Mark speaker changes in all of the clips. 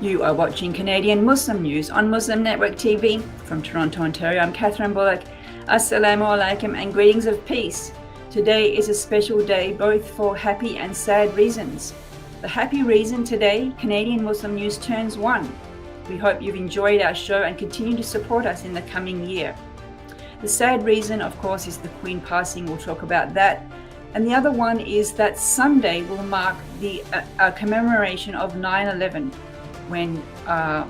Speaker 1: You are watching Canadian Muslim News on Muslim Network TV. From Toronto, Ontario, I'm Catherine Bullock. Assalamu alaikum and greetings of peace. Today is a special day both for happy and sad reasons. The happy reason today, Canadian Muslim News turns 1. We hope you've enjoyed our show and continue to support us in the coming year. The sad reason, of course, is the Queen passing. We'll talk about that. And the other one is that Sunday will mark the commemoration of 9/11, when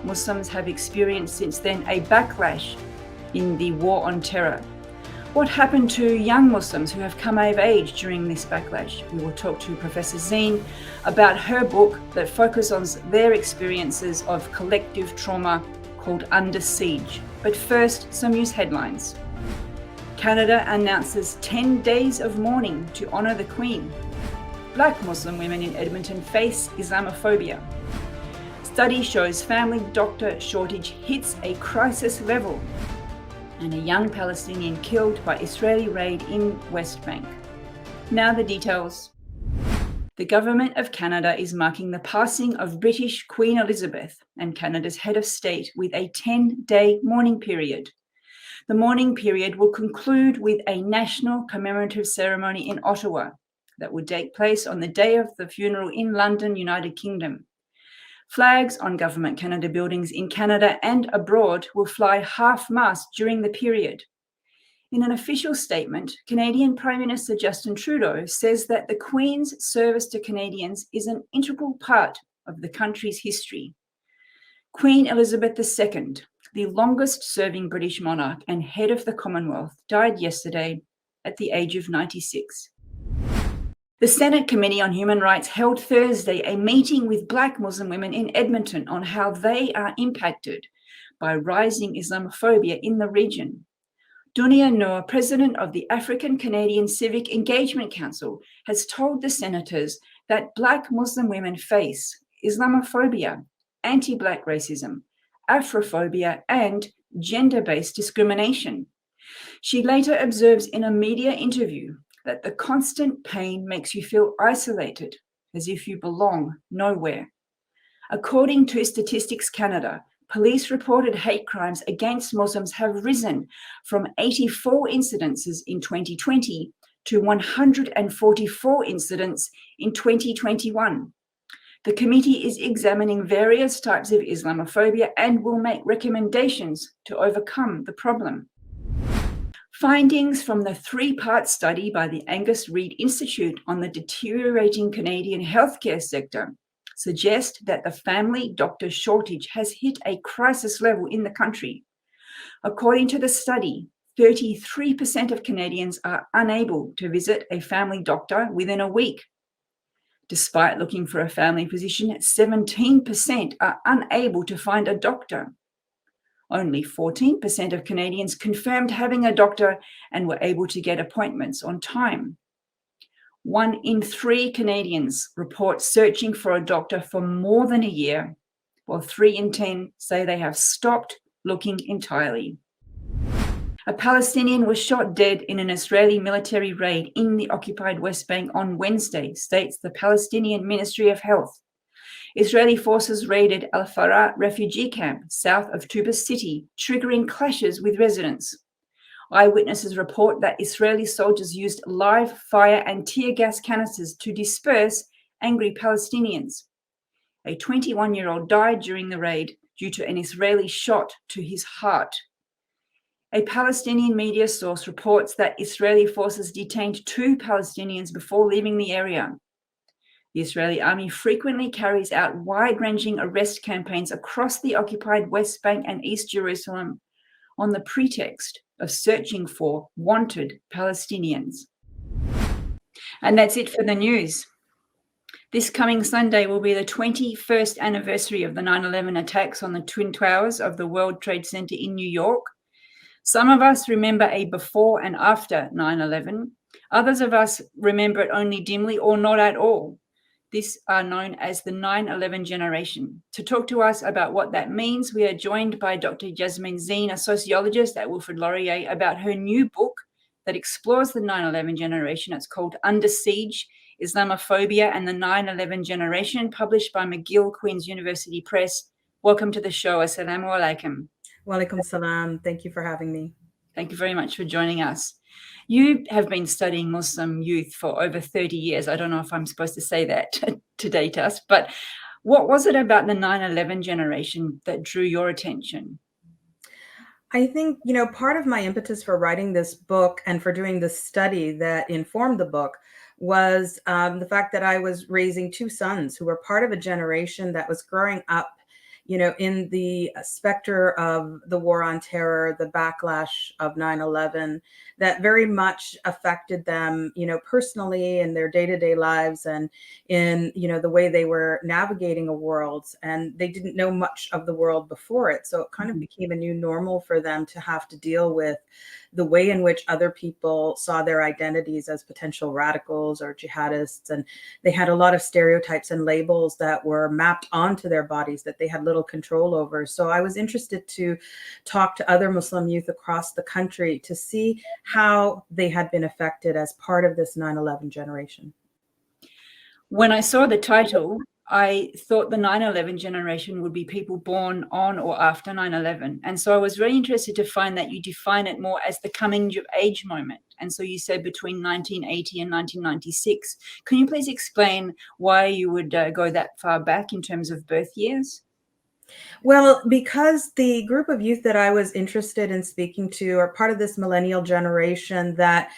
Speaker 1: Muslims have experienced since then a backlash in the war on terror. What happened to young Muslims who have come of age during this backlash? We will talk to Professor ZINE about her book that focuses on their experiences of collective trauma called Under Siege. But first, some news headlines. Canada announces 10 days of mourning to honour the Queen. Black Muslim women in Edmonton face Islamophobia. Study shows family doctor shortage hits a crisis level. And a young Palestinian killed by Israeli raid in West Bank. Now the details. The Government of Canada is marking the passing of British Queen Elizabeth and Canada's head of state with a 10-day mourning period. The mourning period will conclude with a national commemorative ceremony in Ottawa that will take place on the day of the funeral in London, United Kingdom. Flags on Government Canada buildings in Canada and abroad will fly half-mast during the period. In an official statement, Canadian Prime Minister Justin Trudeau says that the Queen's service to Canadians is an integral part of the country's history. Queen Elizabeth II, the longest-serving British monarch and head of the Commonwealth, died yesterday at the age of 96. The Senate Committee on Human Rights held Thursday a meeting with Black Muslim women in Edmonton on how they are impacted by rising Islamophobia in the region. Dunia Noor, president of the African Canadian Civic Engagement Council, has told the senators that Black Muslim women face Islamophobia, anti-Black racism, Afrophobia, and gender-based discrimination. She later observes in a media interview that the constant pain makes you feel isolated, as if you belong nowhere. According to Statistics Canada, police reported hate crimes against Muslims have risen from 84 incidences in 2020 to 144 incidents in 2021. The committee is examining various types of Islamophobia and will make recommendations to overcome the problem. Findings from the 3-part study by the Angus Reid Institute on the deteriorating Canadian healthcare sector suggest that the family doctor shortage has hit a crisis level in the country. According to the study, 33% of Canadians are unable to visit a family doctor within a week. Despite looking for a family physician, 17% are unable to find a doctor. Only 14% of Canadians confirmed having a doctor and were able to get appointments on time. 1 in 3 Canadians report searching for a doctor for more than a year, while 3 in 10 say they have stopped looking entirely. A Palestinian was shot dead in an Israeli military raid in the occupied West Bank on Wednesday, states the Palestinian Ministry of Health. Israeli forces raided Al-Farah refugee camp south of Tuba City, triggering clashes with residents. Eyewitnesses report that Israeli soldiers used live fire and tear gas canisters to disperse angry Palestinians. A 21-year-old died during the raid due to an Israeli shot to his heart. A Palestinian media source reports that Israeli forces detained 2 Palestinians before leaving the area. The Israeli army frequently carries out wide-ranging arrest campaigns across the occupied West Bank and East Jerusalem on the pretext of searching for wanted Palestinians. And that's it for the news. This coming Sunday will be the 21st anniversary of the 9/11 attacks on the Twin Towers of the World Trade Center in New York. Some of us remember a before and after 9/11. Others of us remember it only dimly or not at all. These are known as the 9/11 generation. To talk to us about what that means, we are joined by Dr. JASMIN, a sociologist at WILFRID LAURIER, about her new book that explores the 9/11 generation. It's called Under Siege, Islamophobia and the 9/11 Generation, published by McGill Queen's University Press, Welcome to the show. Assalamu alaikum.
Speaker 2: Walaikum salam. Thank you for having me.
Speaker 1: Thank you very much for joining us. You have been studying Muslim youth for over 30 years. I don't know if I'm supposed to say that to date us, but what was it about the 9/11 generation that drew your attention?
Speaker 2: I think, part of my impetus for writing this book and for doing this study that informed the book was the fact that I was raising two sons who were part of a generation that was growing up, in the specter of the war on terror, the backlash of 9/11, that very much affected them, personally in their day-to-day lives and in, the way they were navigating a world. And they didn't know much of the world before it. So it kind of became a new normal for them to have to deal with the way in which other people saw their identities as potential radicals or jihadists. And they had a lot of stereotypes and labels that were mapped onto their bodies that they had little control over. So I was interested to talk to other Muslim youth across the country to see how they had been affected as part of this 9/11 generation.
Speaker 1: When I saw the title, I thought the 9/11 generation would be people born on or after 9/11. And so I was very interested to find that you define it more as the coming of age moment. And so you said between 1980 and 1996. Can you please explain why you would go that far back in terms of birth years?
Speaker 2: Well, because the group of youth that I was interested in speaking to are part of this millennial generation that,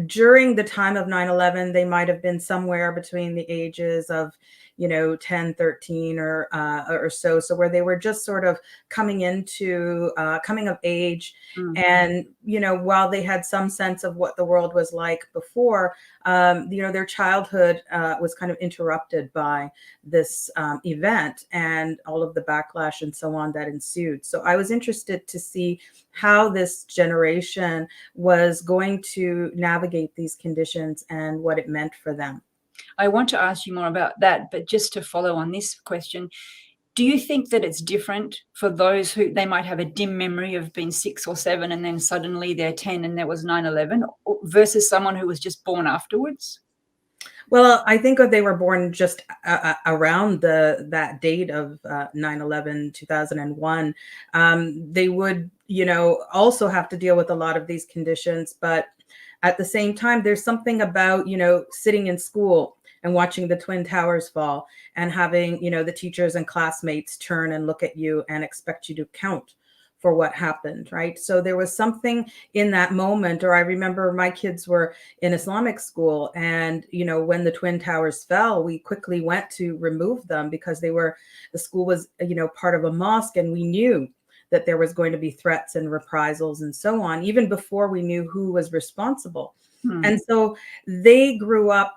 Speaker 2: during the time of 9/11, they might have been somewhere between the ages of, 10, 13 or so. So where they were just sort of coming into coming of age. And, while they had some sense of what the world was like before, their childhood was kind of interrupted by this event and all of the backlash and so on that ensued. So I was interested to see how this generation was going to navigate these conditions and what it meant for them.
Speaker 1: I want to ask you more about that, but just to follow on this question, do you think that it's different for those who they might have a dim memory of being 6 or 7 and then suddenly they're 10 and there was 9/11 versus someone who was just born afterwards?
Speaker 2: Well, I think if they were born just around that date of 9/11, 2001, they would, also have to deal with a lot of these conditions. But at the same time, there's something about, sitting in school and watching the Twin Towers fall and having, the teachers and classmates turn and look at you and expect you to count for what happened, right? So there was something in that moment, or I remember my kids were in Islamic school and, when the Twin Towers fell, we quickly went to remove them because the school was, part of a mosque, and we knew that there was going to be threats and reprisals and so on, even before we knew who was responsible. And so they grew up,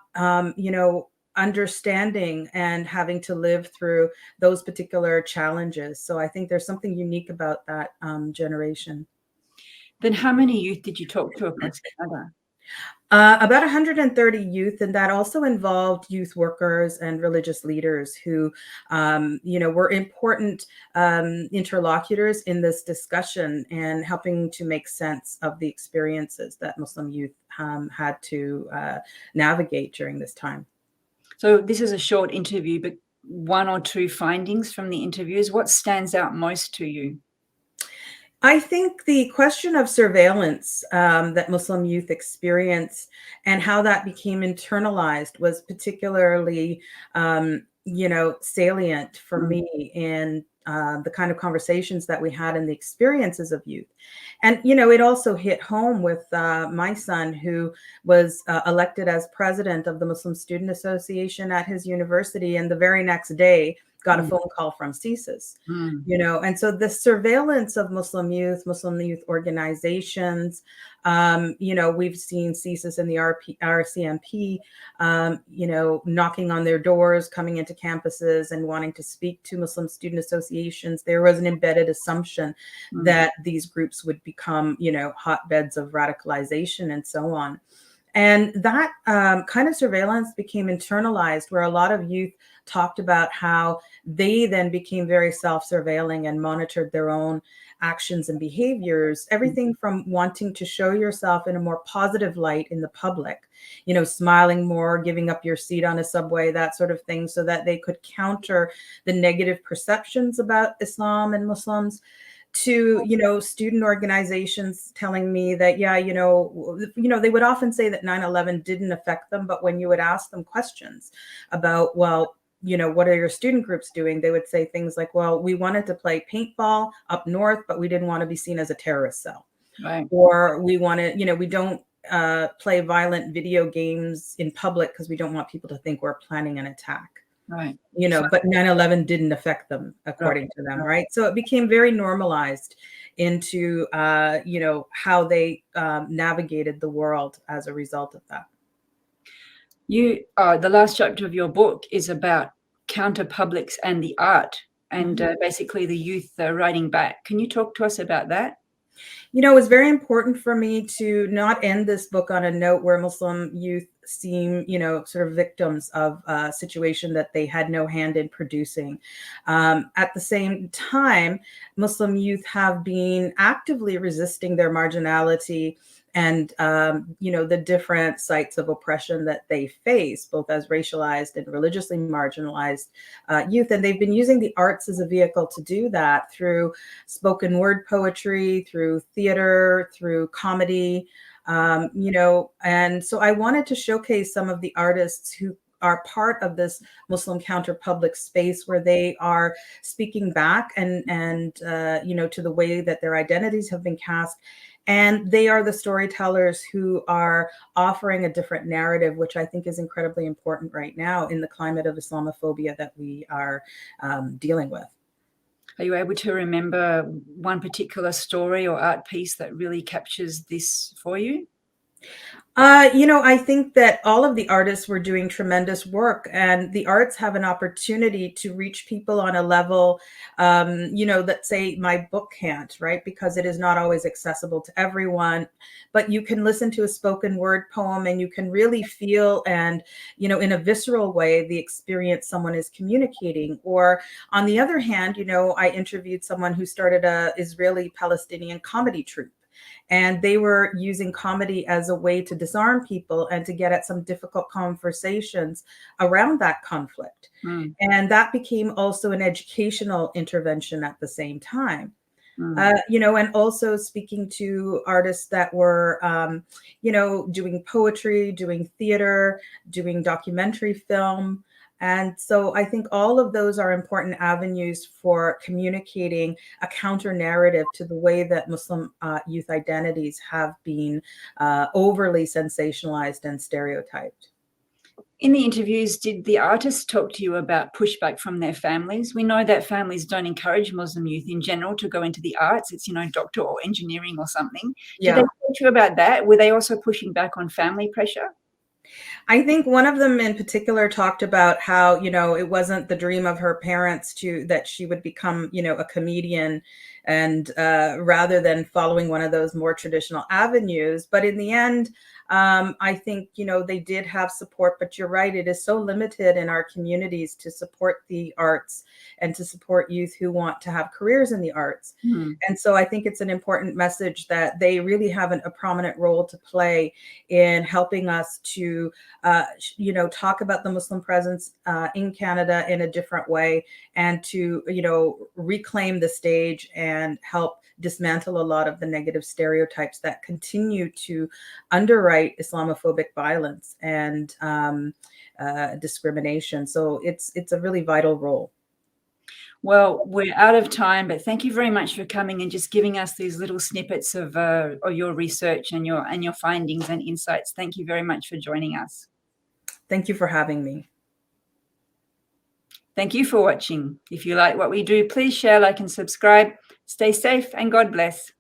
Speaker 2: understanding and having to live through those particular challenges. So I think there's something unique about that generation.
Speaker 1: Then how many youth did you talk to across Canada?
Speaker 2: About 130 youth, and that also involved youth workers and religious leaders who, were important interlocutors in this discussion and helping to make sense of the experiences that Muslim youth had to navigate during this time.
Speaker 1: So this is a short interview, but one or two findings from the interviews. What stands out most to you?
Speaker 2: I think the question of surveillance that Muslim youth experience and how that became internalized was particularly, salient for me in the kind of conversations that we had and the experiences of youth. And, it also hit home with my son, who was elected as president of the Muslim Student Association at his university. And the very next day, got a phone call from CSIS, and so the surveillance of Muslim youth organizations, we've seen CSIS and the RCMP, knocking on their doors, coming into campuses and wanting to speak to Muslim student associations. There was an embedded assumption that these groups would become, hotbeds of radicalization and so on. And that kind of surveillance became internalized, where a lot of youth talked about how they then became very self-surveilling and monitored their own actions and behaviors, everything from wanting to show yourself in a more positive light in the public, smiling more, giving up your seat on a subway, that sort of thing, so that they could counter the negative perceptions about Islam and Muslims, to student organizations telling me that they would often say that 9/11 didn't affect them, but when you would ask them questions about, well, what are your student groups doing, they would say things like, well, we wanted to play paintball up north, but we didn't want to be seen as a terrorist cell.
Speaker 1: Right.
Speaker 2: Or we wanted, we don't play violent video games in public because we don't want people to think we're planning an attack.
Speaker 1: Right.
Speaker 2: But 9/11 didn't affect them, according to them, right? So it became very normalized into, how they navigated the world as a result of that.
Speaker 1: The last chapter of your book is about counter publics and the art, and basically the youth writing back. Can you talk to us about that?
Speaker 2: It was very important for me to not end this book on a note where Muslim youth seem, sort of victims of a situation that they had no hand in producing. At the same time, Muslim youth have been actively resisting their marginality and, the different sites of oppression that they face, both as racialized and religiously marginalized youth. And they've been using the arts as a vehicle to do that through spoken word poetry, through theater, through comedy, and so I wanted to showcase some of the artists who are part of this Muslim counter public space, where they are speaking back and to the way that their identities have been cast. And they are the storytellers who are offering a different narrative, which I think is incredibly important right now in the climate of Islamophobia that we are dealing with.
Speaker 1: Are you able to remember one particular story or art piece that really captures this for you?
Speaker 2: I think that all of the artists were doing tremendous work, and the arts have an opportunity to reach people on a level, that, say, my book can't, right? Because it is not always accessible to everyone. But you can listen to a spoken word poem and you can really feel and, in a visceral way, the experience someone is communicating. Or on the other hand, I interviewed someone who started a Israeli Palestinian comedy troupe. And they were using comedy as a way to disarm people and to get at some difficult conversations around that conflict. And that became also an educational intervention at the same time. And also speaking to artists that were, doing poetry, doing theater, doing documentary film. And so I think all of those are important avenues for communicating a counter narrative to the way that Muslim youth identities have been overly sensationalized and stereotyped.
Speaker 1: In the interviews, did the artists talk to you about pushback from their families? We know that families don't encourage Muslim youth in general to go into the arts. It's, doctor or engineering or something.
Speaker 2: Yeah.
Speaker 1: Did they talk to you about that? Were they also pushing back on family pressure?
Speaker 2: I think one of them in particular talked about how, it wasn't the dream of her parents that she would become, a comedian, and rather than following one of those more traditional avenues. But in the end, I think, they did have support, but you're right. It is so limited in our communities to support the arts and to support youth who want to have careers in the arts. And so I think it's an important message that they really have a prominent role to play in helping us to, talk about the Muslim presence in Canada in a different way, and to, reclaim the stage and help dismantle a lot of the negative stereotypes that continue to underwrite Islamophobic violence and discrimination. So it's a really vital role.
Speaker 1: Well, we're out of time, but thank you very much for coming and just giving us these little snippets of your research and your findings and insights. Thank you very much for joining us.
Speaker 2: Thank you for having me.
Speaker 1: Thank you for watching. If you like what we do, please share, like, and subscribe. Stay safe and God bless.